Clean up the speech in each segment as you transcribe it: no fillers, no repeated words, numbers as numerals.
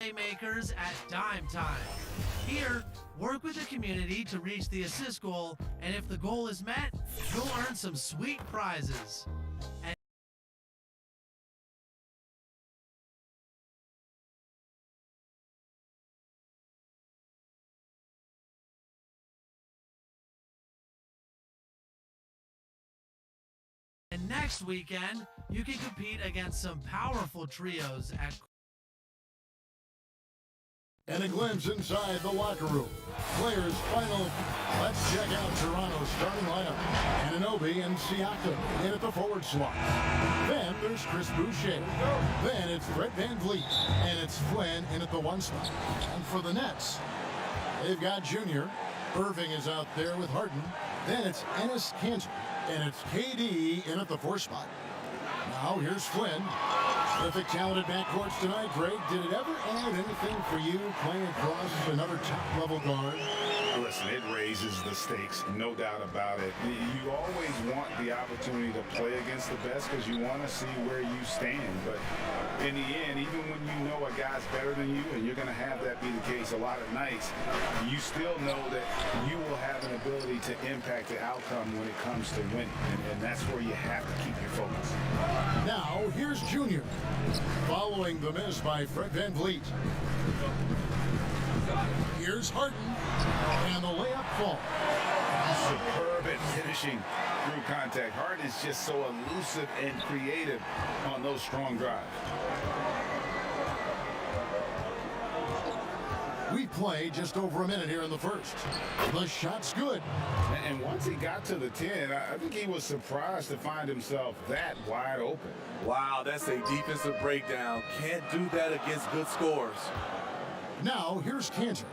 playmakers at dime time. Here, work with the community to reach the assist goal, and if the goal is met, you'll earn some sweet prizes. And next weekend, you can compete against some powerful trios at And a glimpse inside the locker room. Players final. Let's check out Toronto's starting lineup. Anunoby and Siakam in at the forward slot. Then there's Chris Boucher. Then it's Fred VanVleet. And it's Flynn in at the 1 spot. And for the Nets, they've got Junior. Irving is out there with Harden. Then it's Enes Kanter. And it's KD in at the 4 spot. Now here's Flynn. Terrific, talented backcourts tonight. Greg, did it ever add anything for you playing across another top-level guard? Listen, it raises the stakes, no doubt about it. You always want the opportunity to play against the best because you want to see where you stand. But in the end, even when you know a guy's better than you, and you're going to have that be the case a lot of nights, you still know that you will have an ability to impact the outcome when it comes to winning. And that's where you have to keep your focus. Now, here's Junior. Following the miss by Fred VanVleet. Here's Harden. And the layup falls. Superb at finishing through contact. Harden is just so elusive and creative on those strong drives. We play just over a minute here in the first. The shot's good. And once he got to the 10, I think he was surprised to find himself that wide open. Wow, that's a defensive breakdown. Can't do that against good scores. Now, here's Kanter.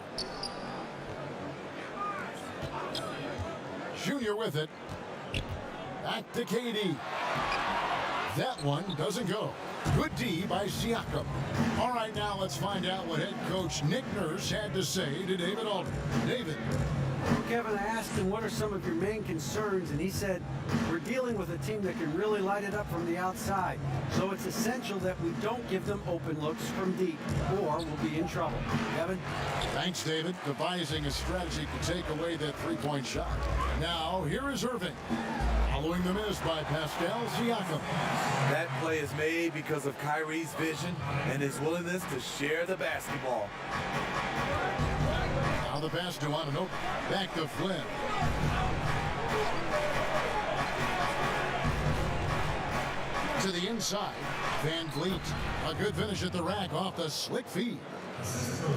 Junior with it. Back to KD. That one doesn't go. Good D by Siakam. All right, now let's find out what head coach Nick Nurse had to say to David Aldridge. David. Kevin, I asked him, what are some of your main concerns? And he said, we're dealing with a team that can really light it up from the outside. So it's essential that we don't give them open looks from deep, or we'll be in trouble. Kevin? Thanks, David. Devising a strategy to take away that three-point shot. Now, here is Irving. Following the miss by Pascal Siakam. That play is made because of Kyrie's vision and his willingness to share the basketball. Now the pass to Anunoby. Back to Flynn. To the inside. VanVleet. A good finish at the rack off the slick feed.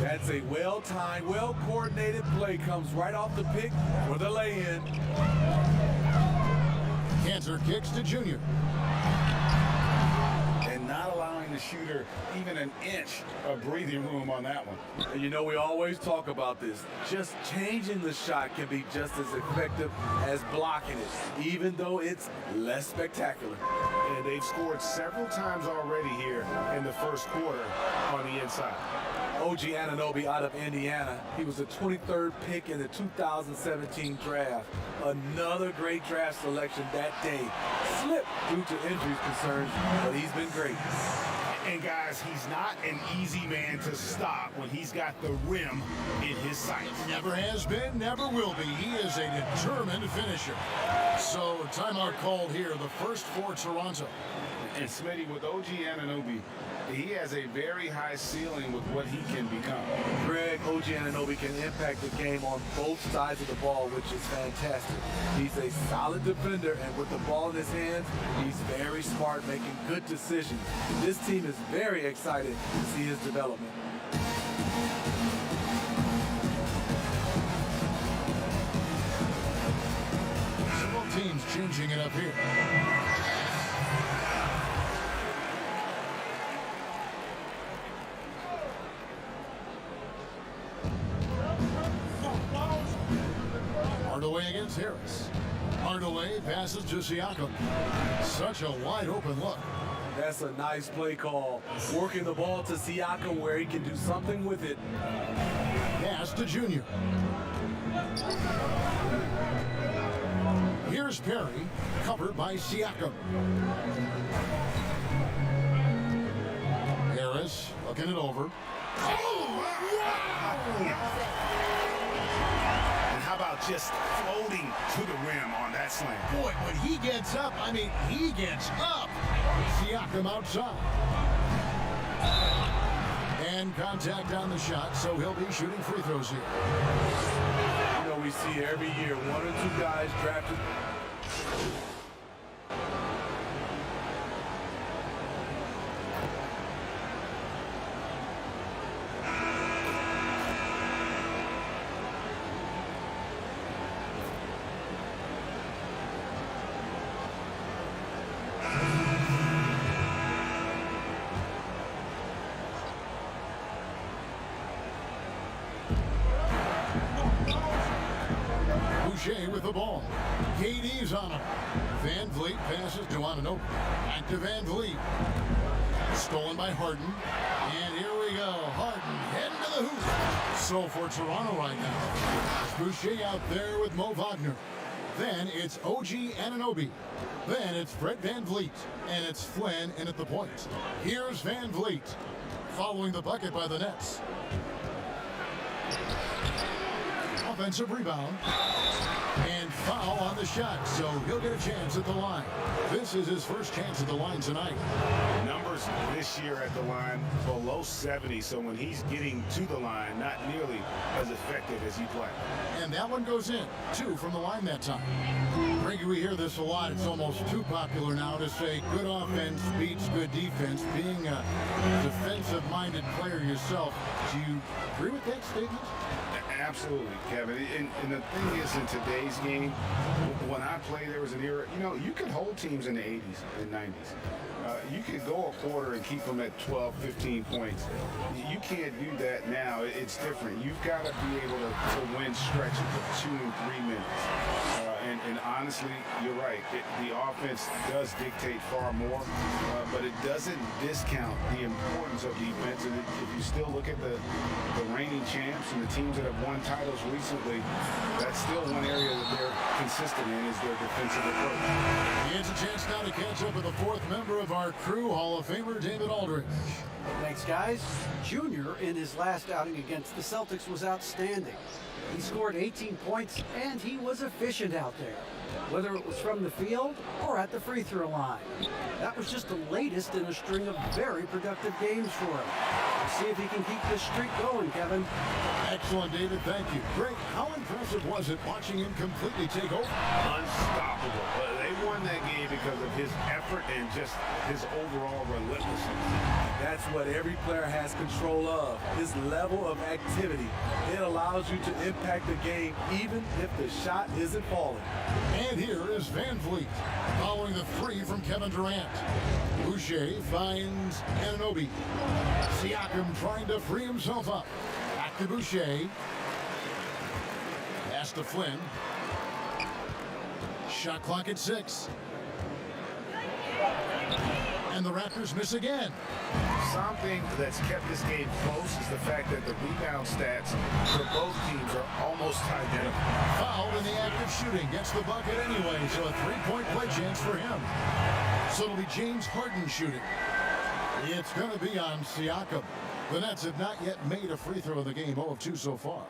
That's a well-timed, well-coordinated play. Comes right off the pick for the lay-in. Kanter kicks to Junior. And not allowing the shooter even an inch of breathing room on that one. And you know, we always talk about this. Just changing the shot can be just as effective as blocking it, even though it's less spectacular. And they've scored several times already here in the first quarter on the inside. OG Anunoby out of Indiana. He was the 23rd pick in the 2017 draft. Another great draft selection that day. Slipped due to injuries concerns, but he's been great. And guys, he's not an easy man to stop when he's got the rim in his sights. Never has been, never will be. He is a determined finisher. So, timeout called here, the first for Toronto. And Smitty, with OG Anunoby, he has a very high ceiling with what he can become. Greg, OG Anunoby can impact the game on both sides of the ball, which is fantastic. He's a solid defender, and with the ball in his hands, he's very smart, making good decisions. This team is very excited to see his development. Several teams changing it up here. Hardaway against Harris. Hardaway passes to Siakam. Such a wide open look. That's a nice play call. Working the ball to Siakam where he can do something with it. Pass to Junior. Here's Perry, covered by Siakam. Harris looking it over. Oh, wow! And how about just floating to the rim on that slam? Boy, when he gets up, I mean, he gets up. Siakam outside. And contact on the shot, so he'll be shooting free throws here. You know, we see every year 1 or 2 guys drafted. Boucher with the ball. KD's on him. Van Vliet passes to Anunoby. Back to Van Vliet. Stolen by Harden. And here we go. Harden heading to the hoop. So for Toronto right now, Boucher out there with Mo Wagner. Then it's OG Anunoby. Then it's Fred Van Vliet. And it's Flynn in at the point. Here's Van Vliet. Following the bucket by the Nets. Offensive rebound. And foul on the shot, so he'll get a chance at the line. This is his first chance at the line tonight. Numbers this year at the line below 70, so when he's getting to the line, not nearly as effective as you'd like. And that one goes in. 2 from the line that time. Greggy, we hear this a lot. It's almost too popular now to say good offense beats good defense. Being a defensive-minded player yourself, do you agree with that statement? Absolutely, Kevin. And the thing is, in today's game, when I played, there was an era, you know, you could hold teams in the 80s and 90s. You could go a quarter and keep them at 12, 15 points. You can't do that now. It's different. You've got to be able to win stretches of 2 and 3 minutes. And honestly, you're right. The offense does dictate far more, but it doesn't discount the importance of defense. And if you still look at the reigning champs and the teams that have won titles recently, that's still one area that they're consistent in is their defensive approach. He has a chance now to catch up with the 4th member of our crew, Hall of Famer David Aldridge. Thanks, guys. Junior, in his last outing against the Celtics, was outstanding. He scored 18 points, and he was efficient out there, whether it was from the field or at the free throw line. That was just the latest in a string of very productive games for him. We'll see if he can keep this streak going, Kevin. Excellent, David. Thank you. Greg, how impressive was it watching him completely take over? Unstoppable. They won that game because of his effort and just his overall relentlessness. That's what every player has control of, his level of activity. It allows you to impact the game even if the shot isn't falling. And here is Van Vliet, following the 3 from Kevin Durant. Boucher finds Anunoby. Siakam trying to free himself up. Back to Boucher. Pass to Flynn. Shot clock at 6. And the Raptors miss again. Something that's kept this game close is the fact that the rebound stats for both teams are almost identical. Fouled in the act of shooting. Gets the bucket anyway, so a 3-point play chance for him. So it'll be James Harden shooting. It's going to be on Siakam. The Nets have not yet made a free throw in the game. 0 of 2 so far.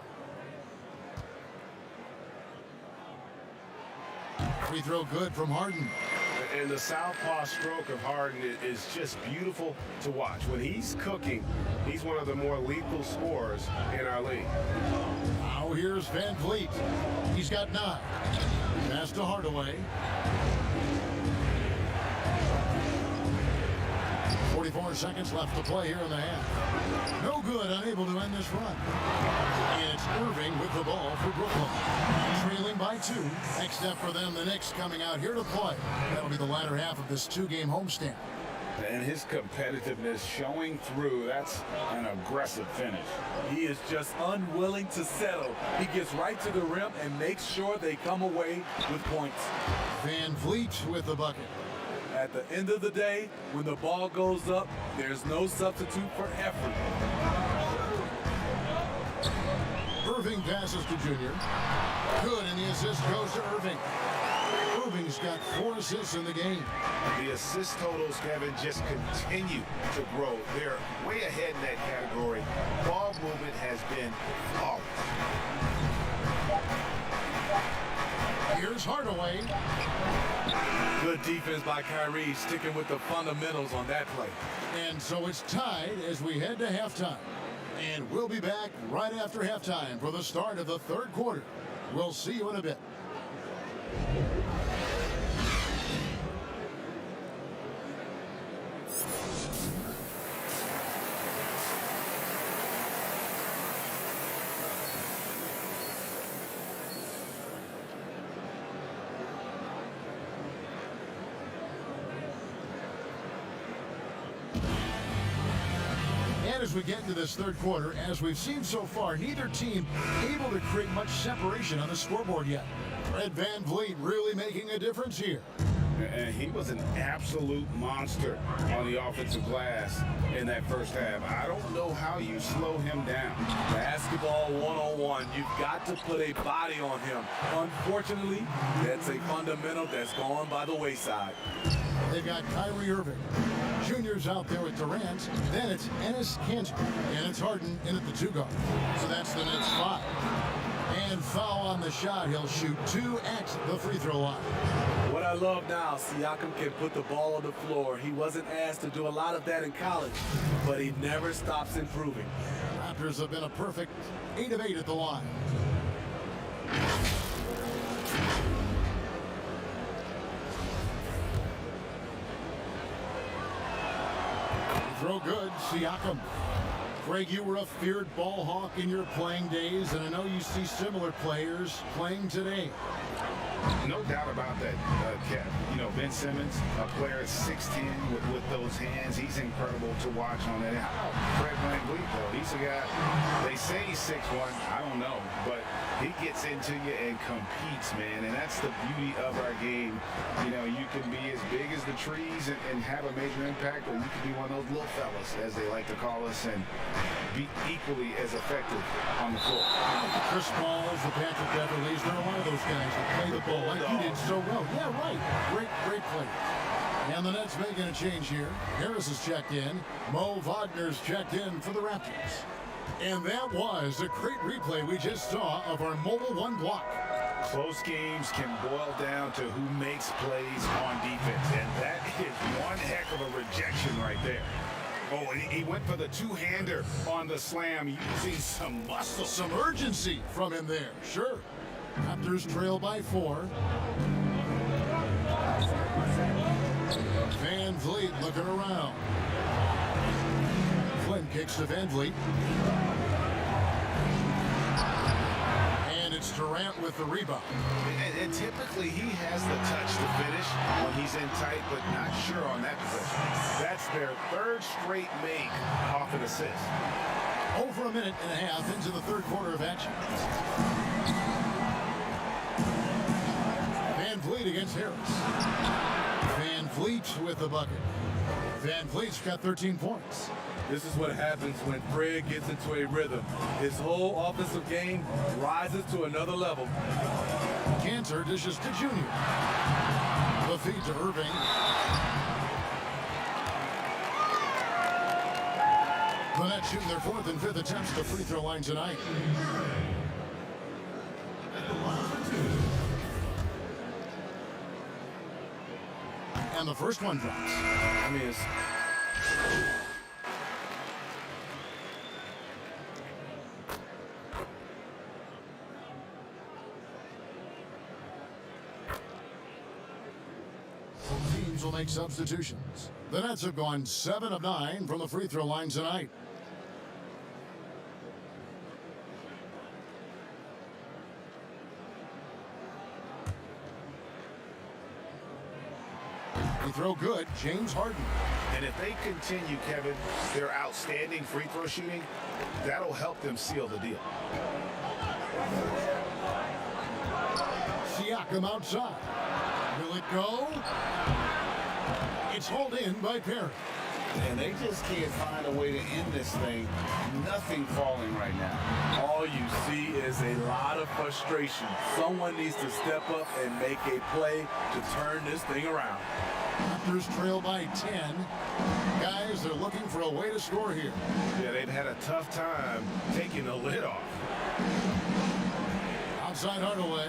Free throw good from Harden. And the southpaw stroke of Harden is just beautiful to watch. When he's cooking, he's one of the more lethal scorers in our league. Now here's Van Vliet. He's got 9. Pass to Hardaway. 44 seconds left to play here in the half. No good, unable to end this run. And it's Irving with the ball for Brooklyn. Trailing by 2. Next step for them, the Knicks coming out here to play. That'll be the latter half of this 2-game homestand. And his competitiveness showing through. That's an aggressive finish. He is just unwilling to settle. He gets right to the rim and makes sure they come away with points. Van Vliet with the bucket. At the end of the day, when the ball goes up, there's no substitute for effort. Irving passes to Junior. Good, and the assist goes to Irving. Irving's got 4 assists in the game. The assist totals, Kevin, just continue to grow. They're way ahead in that category. Ball movement has been flawless. Here's Hardaway. Good defense by Kyrie, sticking with the fundamentals on that play. And so it's tied as we head to halftime. And we'll be back right after halftime for the start of the third quarter. We'll see you in a bit. And as we get into this third quarter, as we've seen so far, neither team able to create much separation on the scoreboard yet. Fred VanVleet really making a difference here. And he was an absolute monster on the offensive glass in that first half. I don't know how you slow him down. Basketball one-on-one, you've got to put a body on him. Unfortunately, that's a fundamental that's gone by the wayside. They've got Kyrie Irving. Junior's out there with Durant. Then it's Enes Kanter. And it's Harden in at the 2 guard. So that's the Nets 5. And foul on the shot. He'll shoot 2 at the free throw line. What I love now, Siakam can put the ball on the floor. He wasn't asked to do a lot of that in college, but he never stops improving. Raptors have been a perfect 8 of 8 at the line. Throw good, Siakam. Greg, you were a feared ball hawk in your playing days, and I know you see similar players playing today. No doubt about that, Kev. You know, Ben Simmons, a player at 6'10" with those hands, he's incredible to watch on that. How about Fred VanVleet, though? He's a guy, they say he's 6'1", I don't know, but he gets into you and competes, man, and that's the beauty of our game. You know, you can be as big as the trees and have a major impact, or you can be one of those little fellas, as they like to call us, and be equally as effective on the floor. The Chris Pauls, the Patrick Beverleys, there are a lot of those guys that play the ball like you did so well. Yeah, right. Great play. And the Nets making a change here. Harris has checked in. Mo Wagner's checked in for the Raptors. And that was a great replay we just saw of our Mobile One block. Close games can boil down to who makes plays on defense, and that is one heck of a rejection right there. Oh, and he went for the two-hander on the slam, using some muscle. Some urgency from him there, sure. Raptors trail by 4. VanVleet looking around. Flynn kicks to VanVleet. And it's Durant with the rebound. And typically he has the touch to finish when he's in tight, but not sure on that possession. That's their 3rd straight make off an assist. Over a minute and a half into the third quarter of action. VanVleet against Harris. VanVleet with the bucket. VanVleet's got 13 points. This is what happens when Fred gets into a rhythm. His whole offensive game rises to another level. Kanter dishes to Junior. The feed to Irving. The Nets shooting their 4th and 5th attempts at the free throw line tonight. And the first one drops. I mean, it's... Teams will make substitutions. The Nets have gone 7 of 9 from the free throw line tonight. They throw good, James Harden. And if they continue, Kevin, their outstanding free throw shooting, that'll help them seal the deal. Siakam outside. Will it go? It's hauled in by Perry. And they just can't find a way to end this thing. Nothing falling right now. All you see is a lot of frustration. Someone needs to step up and make a play to turn this thing around. Raptors trail by 10. Guys, they're looking for a way to score here. Yeah, they've had a tough time taking the lid off. Outside Hardaway.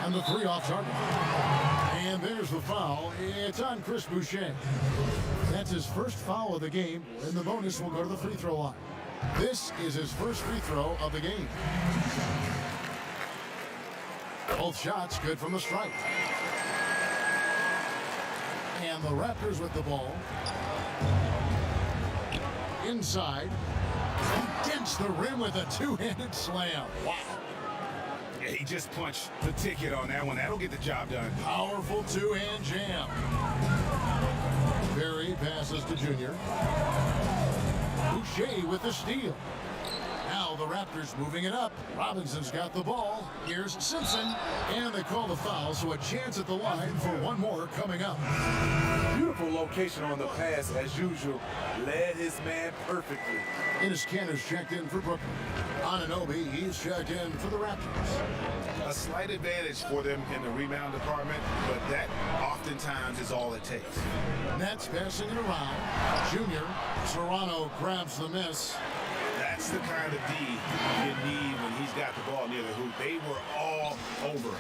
And the three off target. And there's the foul. It's on Chris Boucher. That's his first foul of the game, and the bonus will go to the free throw line. This is his first free throw of the game. Both shots good from the strike. And the Raptors with the ball. Inside. Against the rim with a two-handed slam. Wow. Yeah, he just punched the ticket on that one. That'll get the job done. Powerful two-hand jam. Berry passes to Junior. Boucher with the steal. Now the Raptors moving it up. Robinson's got the ball. Here's Simpson. And they call the foul, so a chance at the line for one more coming up. Beautiful location on the pass, as usual. Led his man perfectly. Enes Kanter's checked in for Brooklyn. Anunoby, he's checked in for the Raptors. A slight advantage for them in the rebound department, but that oftentimes is all it takes. Nets passing it around. Junior. Toronto grabs the miss. That's the kind of D you need when he's got the ball near the hoop. They were all over him.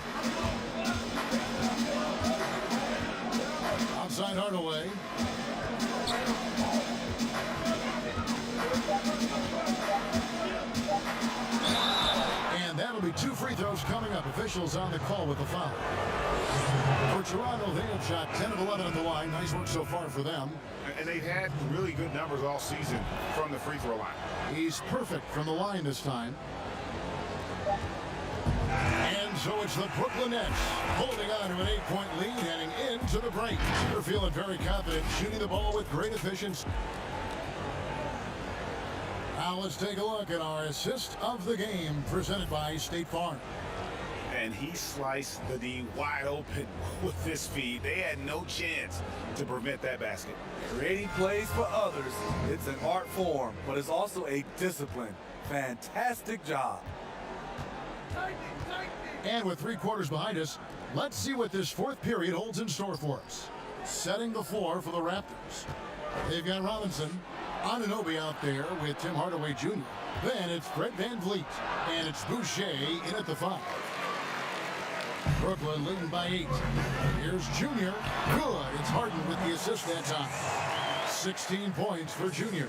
Outside Hardaway. And that'll be two free throws coming up. Officials on the call with the foul. For Toronto, they have shot 10 of 11 at the line. Nice work so far for them. And they've had really good numbers all season from the free throw line. He's perfect from the line this time. And so it's the Brooklyn Nets holding on to an 8-point lead heading into the break. They're feeling very confident, shooting the ball with great efficiency. Now let's take a look at our assist of the game presented by State Farm. And he sliced the D wide open with this feed. They had no chance to prevent that basket. Creating plays for others, it's an art form, but it's also a discipline. Fantastic job. And with 3 quarters behind us, let's see what this fourth period holds in store for us. Setting the floor for the Raptors. They've got Robinson, Anunoby out there with Tim Hardaway Jr. Then it's Fred VanVleet, and it's Boucher in at the 5. Brooklyn leading by 8. Here's Junior. Good. It's Harden with the assist that time. 16 points for Junior.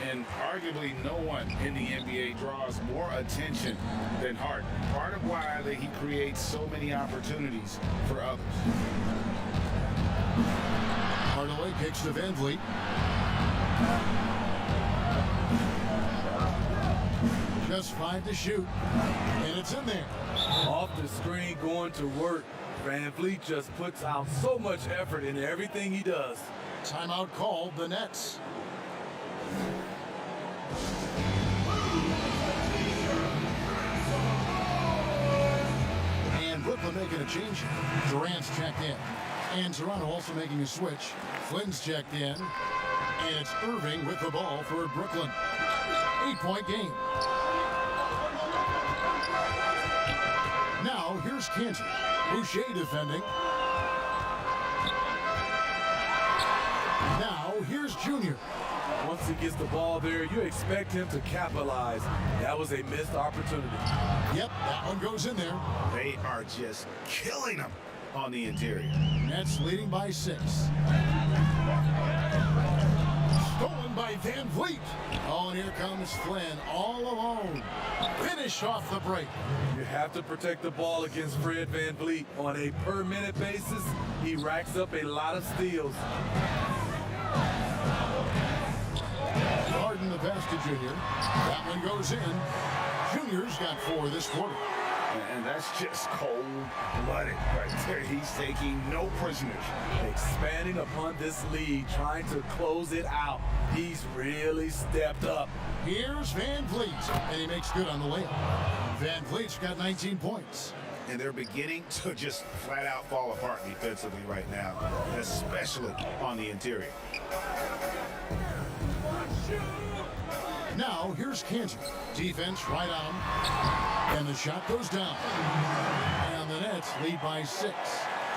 And arguably no one in the NBA draws more attention than Harden. Part of why he creates so many opportunities for others. Hardaway kicks to VanVleet. Just 5 to shoot. And it's in there. Off the screen going to work. VanVleet just puts out so much effort in everything he does. Timeout called, the Nets. And Brooklyn making a change. Durant's checked in. And Toronto also making a switch. Flynn's checked in. And it's Irving with the ball for Brooklyn. 8-point game. Now, here's Kanter. Boucher defending. Now, here's Junior. Once he gets the ball there, you expect him to capitalize. That was a missed opportunity. Yep, that one goes in there. They are just killing them on the interior. Nets leading by 6. Stolen by VanVleet. Oh, and here comes Flynn all alone. Finish off the break. You have to protect the ball against Fred VanVleet. On a per-minute basis, he racks up a lot of steals. Harden the pass to Junior. That one goes in. Junior's got 4 this quarter. And that's just cold-blooded right there. He's taking no prisoners. Expanding upon this lead, trying to close it out. He's really stepped up. Here's VanVleet, and he makes good on the layup. VanVleet's got 19 points. and they're beginning to just flat out fall apart defensively right now, especially on the interior. Now, here's Cantor. Defense right on him. And the shot goes down. And the Nets lead by 6.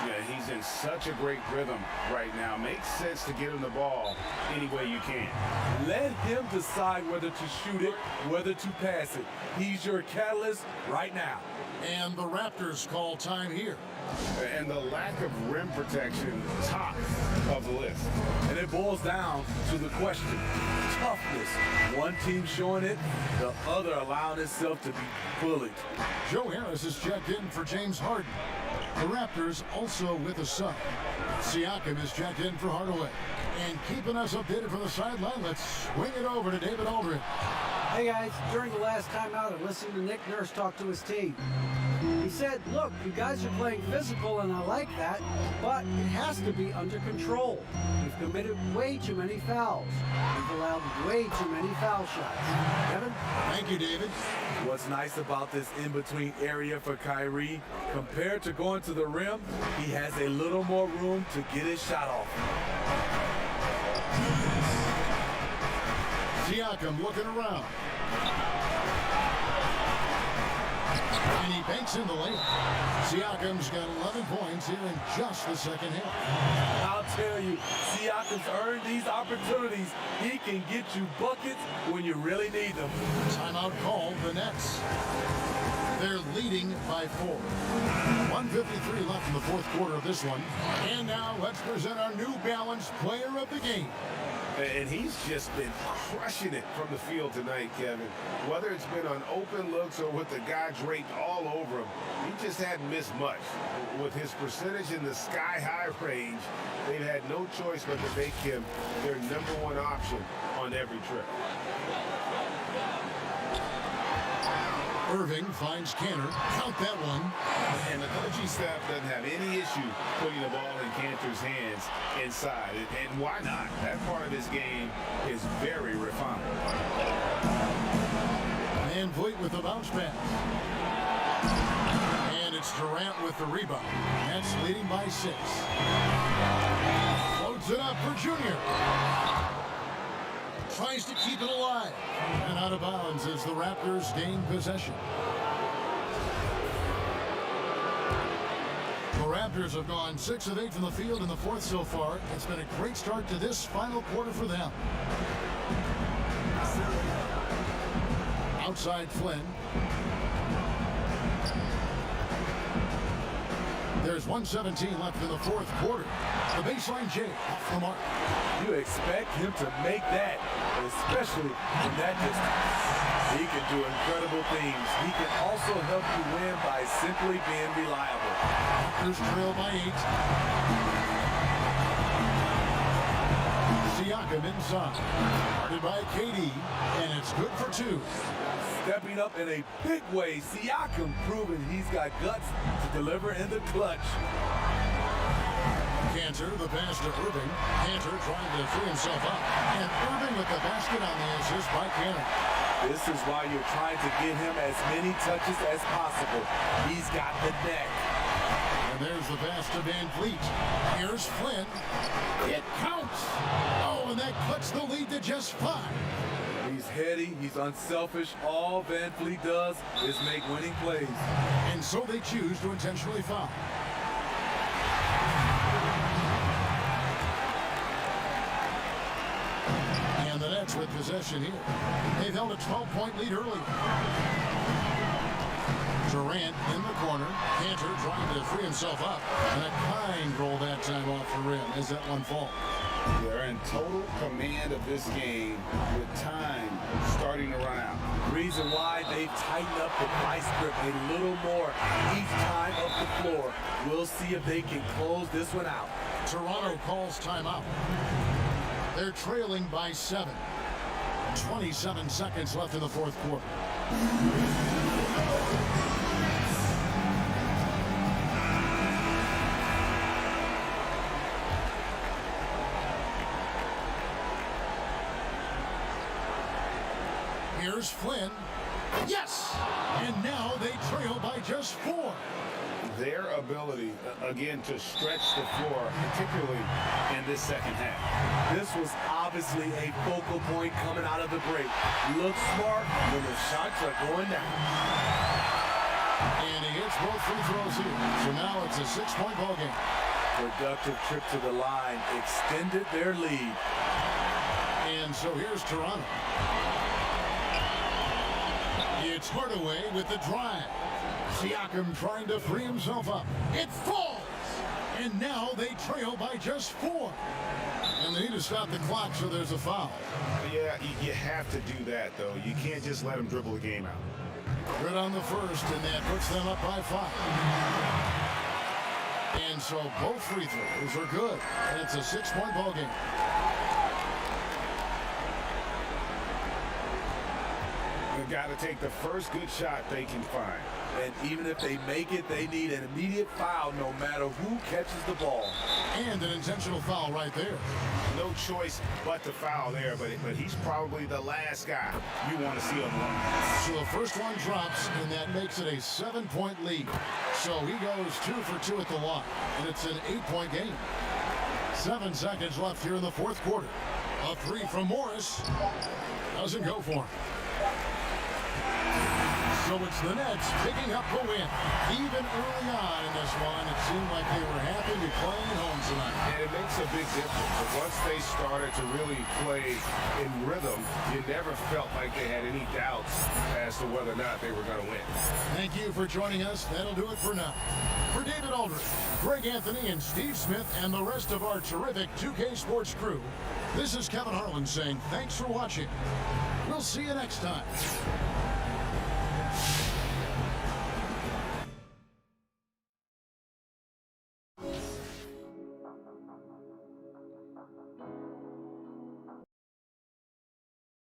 Yeah, he's in such a great rhythm right now. Makes sense to get him the ball any way you can. Let him decide whether to shoot it, whether to pass it. He's your catalyst right now. And the Raptors call time here. And the lack of rim protection, top of the list. And it boils down to the question, toughness. One team showing it, the other allowing itself to be bullied. Joe Harris is checked in for James Harden. The Raptors also with a sub. Siakam is checked in for Hardaway. And keeping us updated from the sideline, let's swing it over to David Aldridge. Hey guys, during the last timeout, I listened to Nick Nurse talk to his team. He said, look, you guys are playing physical and I like that, but it has to be under control. We've committed way too many fouls. We've allowed way too many foul shots. Kevin? Thank you, David. What's nice about this in-between area for Kyrie, compared to going to the rim, he has a little more room to get his shot off. Siakam looking around. And he banks in the layup. Siakam's got 11 points here in just the second half. I'll tell you, Siakam's earned these opportunities. He can get you buckets when you really need them. Timeout called the Nets. They're leading by 4. 1:53 left in the fourth quarter of this one. And now let's present our New Balance player of the game. And he's just been crushing it from the field tonight, Kevin. Whether it's been on open looks or with the guy draped all over him, he just hadn't missed much. With his percentage in the sky-high range, they've had no choice but to make him their #1 option on every trip. Irving finds Cantor. Count that one. And the coaching staff doesn't have any issue putting the ball in Cantor's hands inside. And why not? That part of his game is very refined. Van Vliet with the bounce pass. And it's Durant with the rebound. Nets leading by 6. Floats it up for Junior. Tries to keep it alive. And out of bounds as the Raptors gain possession. The Raptors have gone 6 of 8 from the field in the fourth so far. It's been a great start to this final quarter for them. Outside Flynn. There's 1:17 left in the fourth quarter. The baseline J off the mark. You expect him to make that, especially in that distance. He can do incredible things. He can also help you win by simply being reliable. Raptors trail by 8. Siakam inside. Guarded by KD, and it's good for 2. Stepping up in a big way, Siakam proving he's got guts to deliver in the clutch. Cantor, the pass to Irving. Cantor trying to free himself up. And Irving with the basket on the assist by Cantor. This is why you're trying to get him as many touches as possible. He's got the neck. And there's the pass to Van Vliet. Here's Flynn. It counts. Oh, and that cuts the lead to just 5. He's heady, he's unselfish. All Van Vliet does is make winning plays. And so they choose to intentionally foul. And the Nets with possession here. They've held a 12-point lead early. Durant in the corner. Cantor trying to free himself up. And a kind roll that time off the rim as that one falls. They're in total command of this game with time starting to run out. Reason why they've tightened up the vice grip a little more each time up the floor. We'll see if they can close this one out. Toronto calls timeout. They're trailing by 7. 27 seconds left in the fourth quarter. Here's Flynn. Yes! And now they trail by just 4. their ability, again, to stretch the floor, particularly in this second half. This was obviously a focal point coming out of the break. Look smart when the shots are going down. And he hits both free throws here. So now it's a 6-point ball game. Productive trip to the line extended their lead. And so here's Toronto. It's Hardaway with the drive. Siakam trying to free himself up. It falls! And now they trail by just 4. And they need to stop the clock, so there's a foul. Yeah, you have to do that, though. You can't just let them dribble the game out. Good on the first, and that puts them up by 5. And so both free throws are good. And it's a 6-point ball game. They've got to take the first good shot they can find. And even if they make it, they need an immediate foul no matter who catches the ball. And an intentional foul right there. No choice but to foul there, but he's probably the last guy you want to see on the line. So the first one drops, and that makes it a 7-point lead. So he goes 2 for 2 at the line, and it's an 8-point game. 7 seconds left here in the fourth quarter. A 3 from Morris. Doesn't go for him. So it's the Nets picking up the win. Even early on in this one, it seemed like they were happy to be playing at home tonight. And it makes a big difference. But once they started to really play in rhythm, you never felt like they had any doubts as to whether or not they were going to win. Thank you for joining us. That'll do it for now. For David Aldridge, Greg Anthony, and Steve Smith, and the rest of our terrific 2K Sports crew, this is Kevin Harlan saying thanks for watching. We'll see you next time.